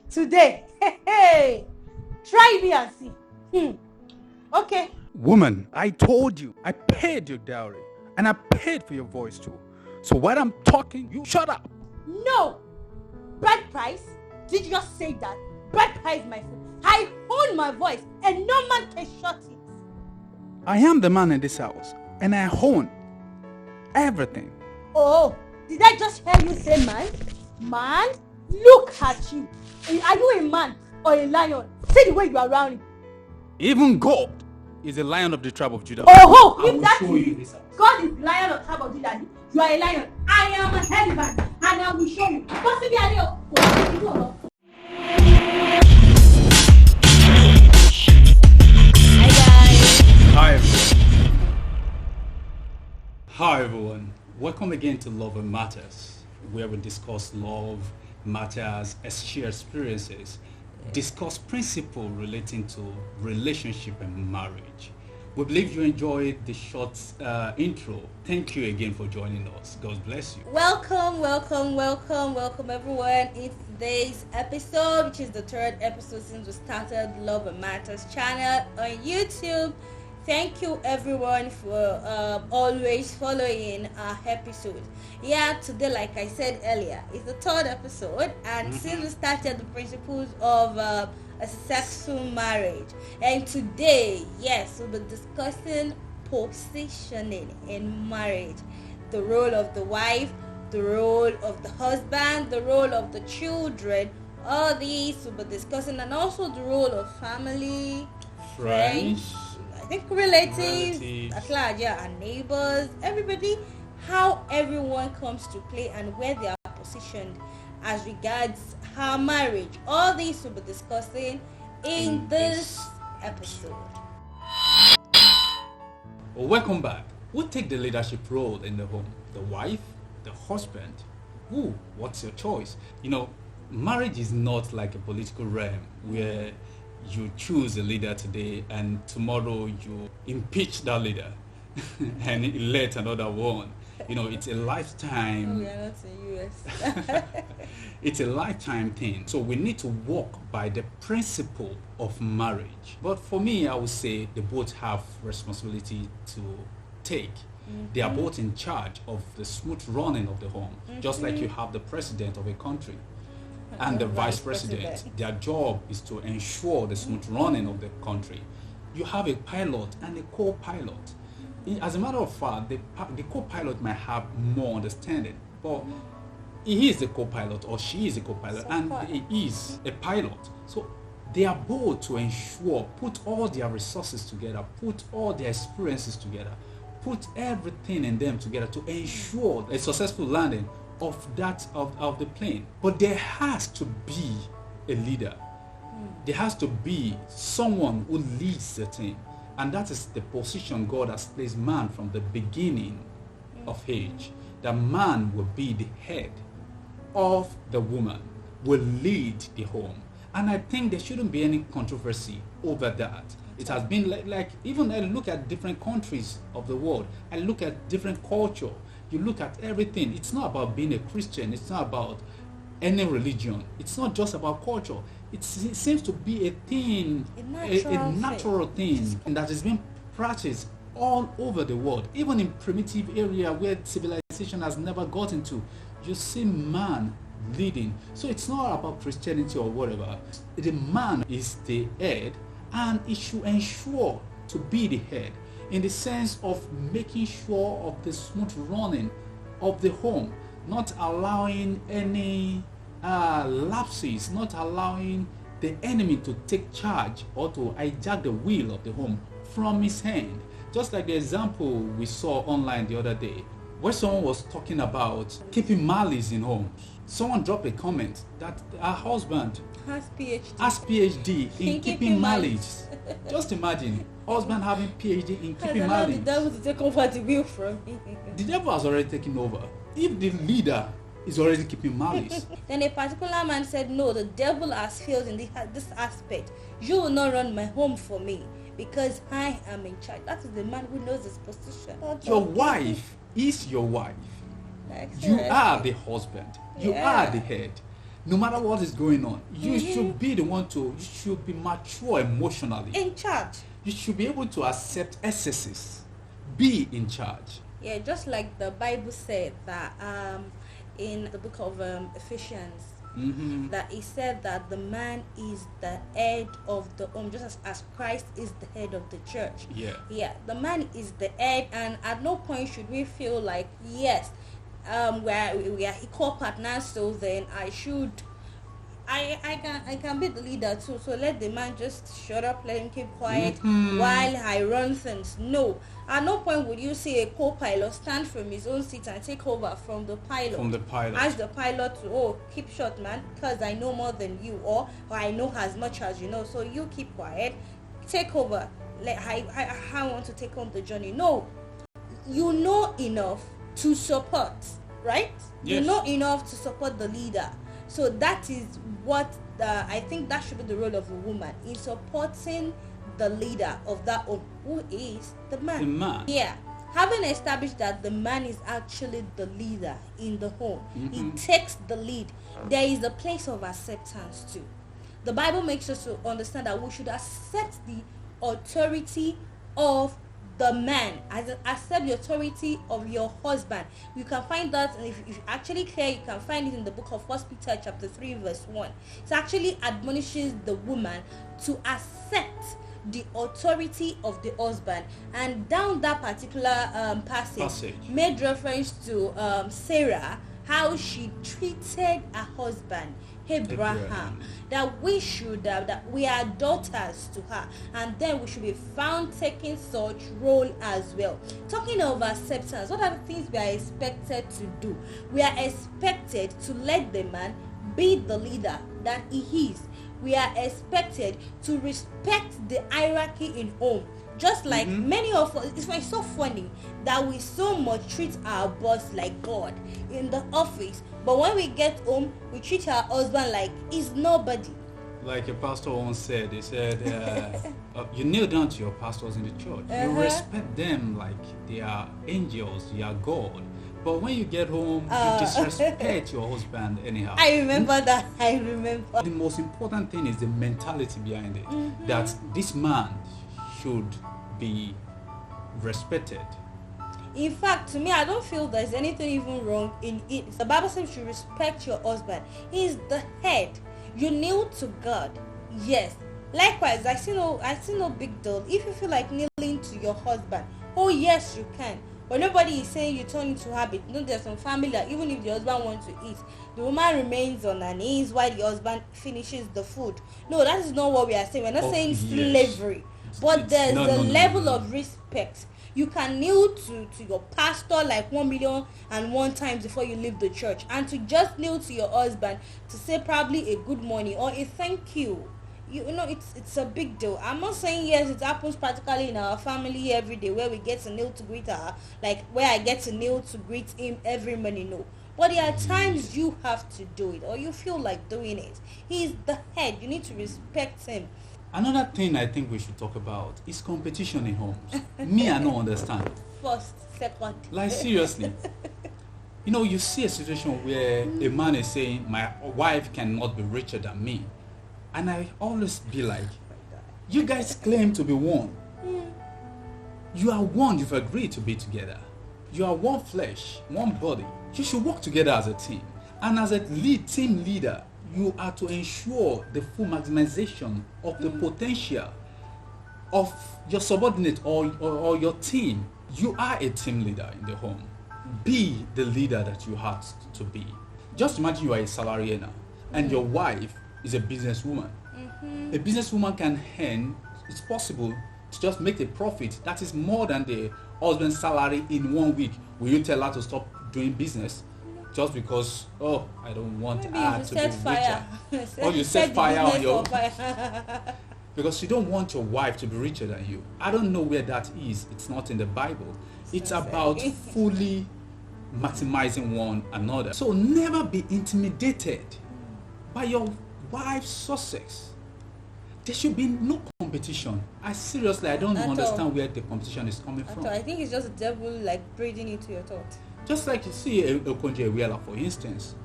Today, hey, try me and see. Okay. Woman, I told you, I paid your dowry and I paid for your voice too. So while I'm talking, you shut up. No. Bride price? Did you just say that? Bride price, my friend. I own my voice and no man can shut it. I am the man in this house and I own everything. Oh, did I just hear you say man? Man? Look at you. Are you a man or a lion? See the way you are rounding. Even God is a lion of the tribe of Judah. Oh, I if will that show is you this house. God is lion of tribe of Judah, you are a lion. I am an elephant and I will show you. Don't see me a Hi everyone. Hi everyone. Welcome again to Love and Matters, where we discuss love, matters, share experiences, discuss principles relating to relationship and marriage. We believe you enjoyed the short intro. Thank you again for joining us. God bless you. Welcome everyone in today's episode, which is the third episode since we started Love and Matters channel on YouTube. Thank you everyone for always following our episode. Yeah, today, like I said earlier, is the third episode, and since we started the principles of a successful marriage, and today, yes, we'll be discussing positioning in marriage, the role of the wife, the role of the husband, the role of the children. All these we'll be discussing, and also the role of family, friends, I think relatives at large, yeah, and neighbors, everybody, how everyone comes to play and where they are positioned as regards our marriage. All these we'll be discussing in this episode. Well, welcome back. Who take the leadership role in the home? The wife, the husband? Who? What's your choice? You know, marriage is not like a political realm where you choose a leader today and tomorrow you impeach that leader and elect another one. You know, it's a lifetime. We are not in US. It's a lifetime thing. So we need to walk by the principle of marriage. But for me, I would say they both have responsibility to take. They are both in charge of the smooth running of the home, just like you have the president of a country and the vice president. Their job is to ensure the smooth running of the country. You have a pilot and a co-pilot. As a matter of fact, the co-pilot might have more understanding, but he is the co-pilot or she is a co-pilot and he is a pilot. So they are both to ensure, put all their resources together, put all their experiences together, put everything in them together to ensure a successful landing of the plane. But there has to be a leader. There has to be someone who leads the team. And that is the position God has placed man from the beginning of age. The man will be the head of the woman, will lead the home. And I think there shouldn't be any controversy over that. It has been like even I look at different countries of the world, I look at different culture, you look at everything. It's not about being a Christian, it's not about any religion, it's not just about culture. It seems to be a thing, a natural thing that is being practiced all over the world. Even in primitive area where civilization has never gotten to, you see man leading. So it's not about Christianity or whatever. The man is the head and it should ensure to be the head in the sense of making sure of the smooth running of the home, not allowing any lapses, not allowing the enemy to take charge or to hijack the wheel of the home from his hand. Just like the example we saw online the other day, where someone was talking about keeping malice in homes. Someone dropped a comment that her husband Has PhD in keeping malice. Just imagine, husband having PhD in keeping malice. The devil to take over the wheel from me. The devil has already taken over. If the leader is already keeping malice. Then a particular man said, no, the devil has failed in this aspect. You will not run my home for me because I am in charge. That is the man who knows his position. Your wife is your wife. You are the husband. You are the head. No matter what is going on, you should be the one you should be mature emotionally. In charge. You should be able to accept excesses. Be in charge. Yeah, just like the Bible said that in the book of Ephesians, that it said that the man is the head of the home, just as Christ is the head of the church. Yeah, the man is the head, and at no point should we feel like, yes, we are equal partners, so then I can be the leader too, so let the man just shut up, let him keep quiet while I run things. No, at no point would you see a co-pilot stand from his own seat and take over from the pilot. Ask the pilot to, keep short, man, because I know more than you, or I know as much as you know, so you keep quiet, take over. I want to take on the journey. No, you know enough to support, right? Yes. You know enough to support the leader. So that is what I think that should be the role of a woman, in supporting the leader of that home, who is the man. The man. Yeah. Having established that the man is actually the leader in the home, he takes the lead. There is a place of acceptance too. The Bible makes us to understand that we should accept the authority of the man, accept the authority of your husband. You can find that, if you actually care, you can find it in the book of 1 Peter chapter 3 verse 1. It actually admonishes the woman to accept the authority of the husband, and down that particular passage made reference to Sarah, how she treated her husband Abraham, that we should that we are daughters to her, and then we should be found taking such role as well. Talking of acceptance, what are the things we are expected to do? We are expected to let the man be the leader that he is. We are expected to respect the hierarchy in home. Just like many of us, it's so funny that we so much treat our boss like God in the office, but when we get home, we treat our husband like he's nobody. Like a pastor once said, he said, you kneel down to your pastors in the church. You respect them like they are angels, they are God. But when you get home, you disrespect your husband anyhow. I remember that. I remember. The most important thing is the mentality behind it. That this man should be respected. In fact, to me, I don't feel there's anything even wrong in it. The Bible says you should respect your husband. He is the head. You kneel to God. Yes. Likewise, I see no big deal. If you feel like kneeling to your husband, oh yes, you can. But nobody is saying you turn into habit. You know, there's some family that even if the husband wants to eat, the woman remains on her knees while the husband finishes the food. No, that is not what we are saying. We're not saying slavery. But there's a level of respect. You can kneel to your pastor like 1,000,001 times before you leave the church, and to just kneel to your husband to say probably a good morning or a thank you. You know, it's a big deal. I'm not saying yes, it happens practically in our family every day where we get to kneel to greet her, like where I get to kneel to greet him every morning. No. But there are times you have to do it, or you feel like doing it. He's the head. You need to respect him. Another thing I think we should talk about is competition in homes. Me, I don't understand. First, second. Like seriously. You know, you see a situation where a man is saying, my wife cannot be richer than me. And I always be like, you guys claim to be one. You are one, you've agreed to be together. You are one flesh, one body. You should work together as a team. And as a team leader, you are to ensure the full maximization of the potential of your subordinate or your team. You are a team leader in the home. Be the leader that you have to be. Just imagine you are a salary earner and your wife is a businesswoman. A businesswoman can earn, it's possible to just make a profit that is more than the husband's salary in 1 week. Will you tell her to stop doing business just because, I don't want her to be richer? Or you set fire on your... Because you don't want your wife to be richer than you. I don't know where that is. It's not in the Bible. It's about fully maximizing one another. So never be intimidated by your wife's success. There should be no competition. I don't understand where the competition is coming from. I think it's just the devil like breathing into your thought. Just like you see a Okonjo-Iweala, for instance,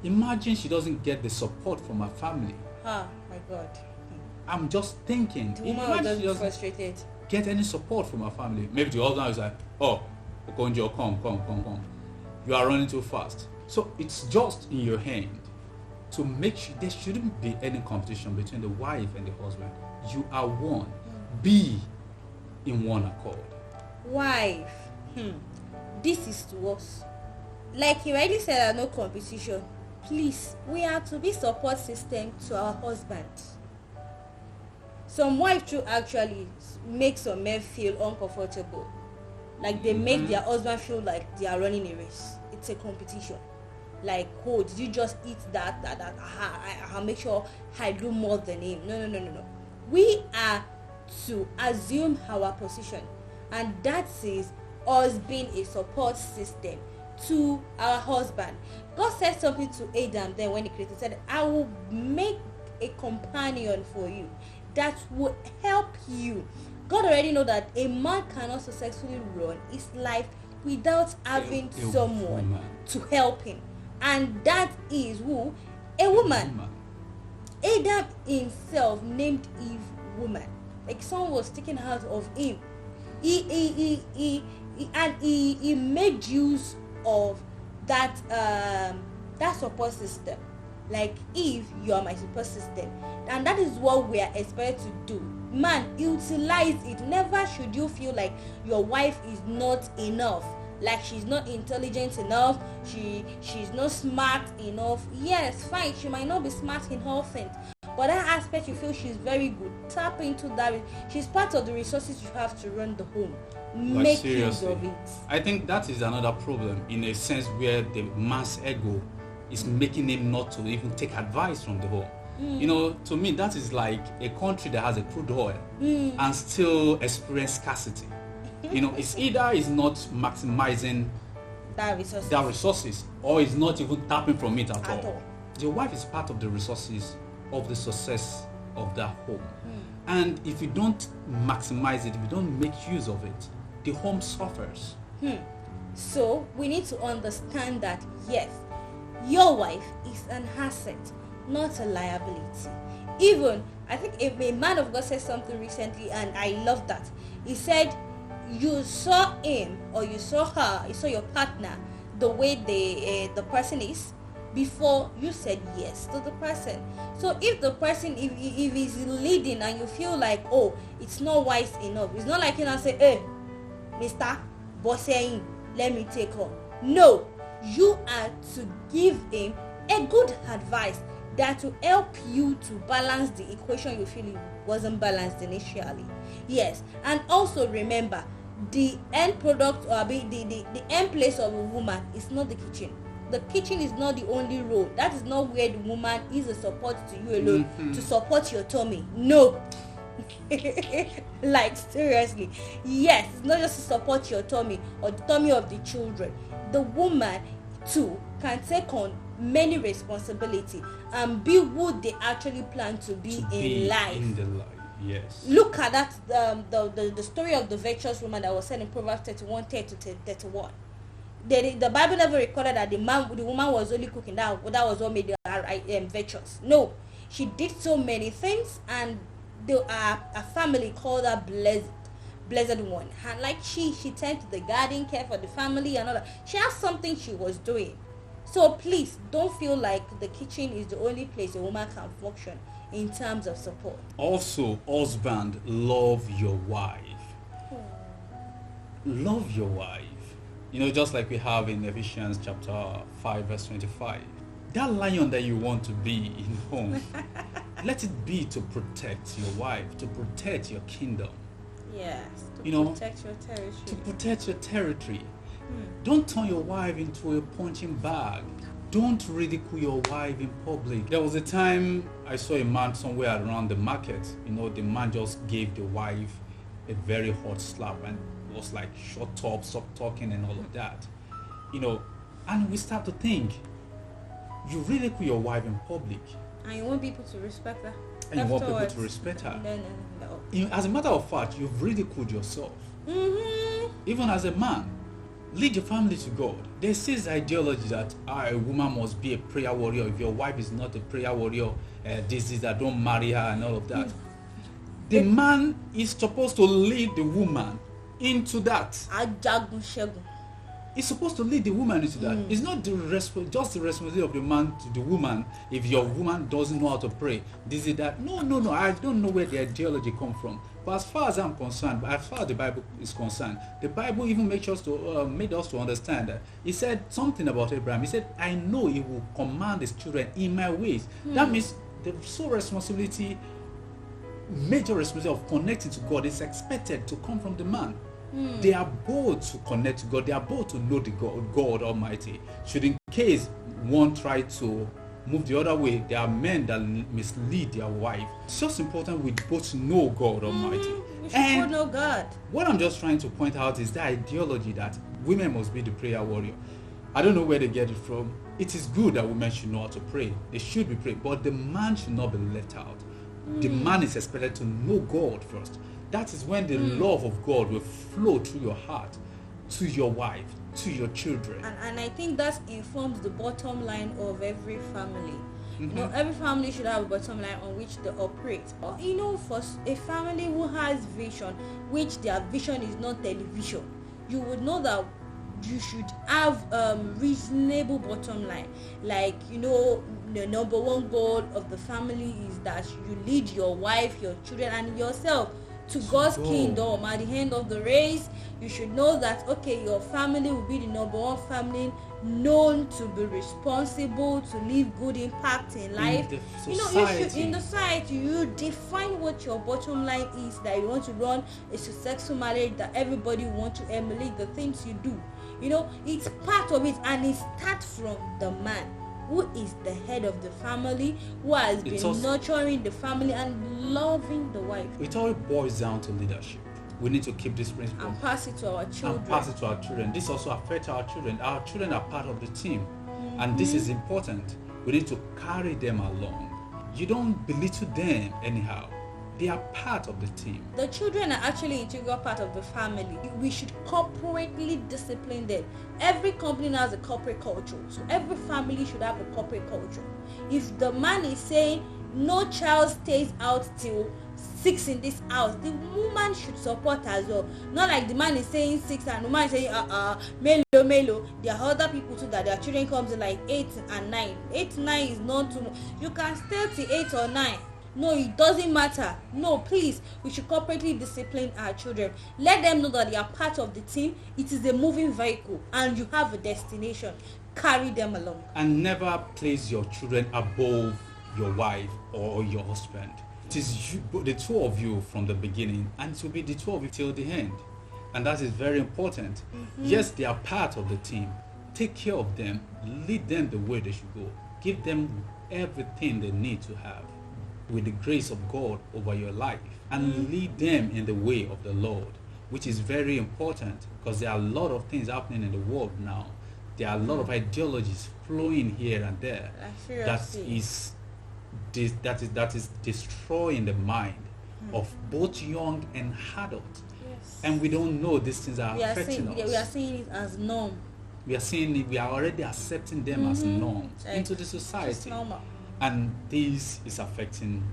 Imagine she doesn't get the support from her family. Ah, my God. I'm just thinking. The woman Imagine will she be doesn't frustrated. get any support from her family. Maybe the husband is like, oh, Okonjo, come. You are running too fast. So it's just in your hand to make sure there shouldn't be any competition between the wife and the husband. You are one. Be in one accord. Wife, this is to us. Like you already said, no competition. Please, we are to be support system to our husband. Some wives too actually make some men feel uncomfortable. Like they make their husband feel like they are running a race. It's a competition. Like, oh, did you just eat that? I'll make sure I do more than him. No. We are to assume our position, and that is us being a support system to our husband. God said something to Adam then when he created. He said, I will make a companion for you that will help you. God already know that a man cannot successfully run his life without having someone to help him, and that is who? A woman. Adam himself named Eve woman. Like someone was taken out of him. He made use of that support system. Like, Eve, you are my support system, and that is what we are expected to do. Man, utilize it. Never should you feel like your wife is not enough, like she's not intelligent enough, she's not smart enough. Yes, fine, she might not be smart in all things, but that aspect you feel she's very good, tap into that. She's part of the resources you have to run the home. Make use of it. I think that is another problem, in a sense where the man's ego is making him not to even take advice from the home. You know, to me that is like a country that has a crude oil and still experience scarcity. You know, it's either is not maximizing that resources or is not even tapping from it at all. The wife is part of the resources of the success of that home. And if you don't maximize it, if you don't make use of it, the home suffers. So we need to understand that yes, your wife is an asset, not a liability. Even I think a man of God said something recently, and I love that. He said, you saw him or you saw her, you saw your partner the way the person is before you said yes to the person. So if the person, if he's leading and you feel like, oh, it's not wise enough, it's not like you know say, hey, Mr. Bossing, let me take on. No, you are to give him a good advice that will help you to balance the equation you feel it wasn't balanced initially. Yes, and also remember, the end product or the end place of a woman is not the kitchen. The kitchen is not the only role. That is not where the woman is a support to you alone, to support your tummy. No. Like seriously, yes, it's not just to support your tummy or the tummy of the children. The woman too can take on many responsibility and be who they actually plan to be in life. Yes. Look at that the story of the virtuous woman that was said in Proverbs 31:30-31. The Bible never recorded that the woman was only cooking. That was what made her virtuous. No, she did so many things, and a family called her blessed one. And like she tended to the garden, care for the family and all that. She has something she was doing. So please don't feel like the kitchen is the only place a woman can function in terms of support. Also, husband, love your wife. Love your wife. You know, just like we have in Ephesians chapter 5 verse 25. That lion that you want to be in home, let it be to protect your wife, to protect your kingdom. Yes, protect your territory. To protect your territory. Don't turn your wife into a punching bag. Don't ridicule your wife in public. There was a time I saw a man somewhere around the market. You know, the man just gave the wife a very hot slap and was like, shut up, stop talking and all of that. You know, and we start to think, you ridicule your wife in public. And you want people to respect her. And you want people to respect her. No. As a matter of fact, you've ridiculed yourself. Even as a man. Lead your family to God. There's this ideology that a woman must be a prayer warrior. If your wife is not a prayer warrior, this is that, don't marry her and all of that. The man is supposed to lead the woman into that. Ajagun Shegun. He's supposed to lead the woman into that. It's not just the responsibility of the man to the woman. If your woman doesn't know how to pray, this is that. No. I don't know where the ideology comes from. But as far as I'm concerned, as far as the Bible is concerned, the Bible even made us to understand that. He said something about Abraham. He said, "I know he will command his children in my ways." That means the sole responsibility, major responsibility of connecting to God is expected to come from the man. They are both to connect to God. They are both to know the God Almighty. Should in case one try to move the other way, there are men that mislead their wife. It's just important we both know God Almighty. We should both know God. What I'm just trying to point out is the ideology that women must be the prayer warrior. I don't know where they get it from. It is good that women should know how to pray. They should be praying, but the man should not be left out. The man is expected to know God first. That is when the love of God will flow through your heart to your wife, to your children. And I think that informs the bottom line of every family. You know, every family should have a bottom line on which they operate. Or, you know, for a family who has vision, which their vision is not television, you would know that you should have reasonable bottom line. Like, you know, the number one goal of the family is that you lead your wife, your children, and yourself to God's kingdom. At the end of the race, you should know that, okay, your family will be the number one family known to be responsible, to leave good impact in life. You know, you should, in the society, you define what your bottom line is, that you want to run a successful marriage, that everybody want to emulate the things you do. You know, it's part of it, and it starts from the man, who is the head of the family, who has been nurturing the family and loving the wife. It all boils down to leadership. We need to keep this principle and pass it to our children. This also affects our children. Our children are part of the team, and this is important. We need to carry them along. You don't belittle them anyhow. They are part of the team. The children are actually an integral part of the family. We should corporately discipline them. Every company has a corporate culture, so every family should have a corporate culture. If the man is saying no child stays out till 6 in this house, the woman should support as well. Not like the man is saying 6 and the woman is saying melo. There are other people too that their children comes in like 8 and 9. 8, 9 is not too much. You can stay till 8 or 9. No, it doesn't matter. No, please, we should corporately discipline our children. Let them know that they are part of the team. It is a moving vehicle and you have a destination. Carry them along. And never place your children above your wife or your husband. It is you, the two of you from the beginning, and it will be the two of you till the end. And that is very important. Yes, they are part of the team. Take care of them. Lead them the way they should go. Give them everything they need to have, with the grace of God over your life, and lead them in the way of the Lord, which is very important, because there are a lot of things happening in the world now. There are a lot of ideologies flowing here and there that is destroying the mind of both young and adult. Yes. And we don't know these things are affecting us. We are seeing it as norm. We are already accepting them as norms into the society. And this is affecting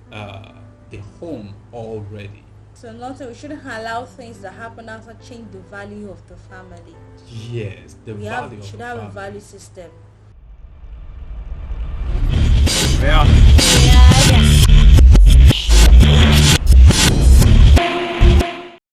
the home already. So nothing, we shouldn't allow things that happen after change the value of the family. Yes, We should have a value system. Yeah.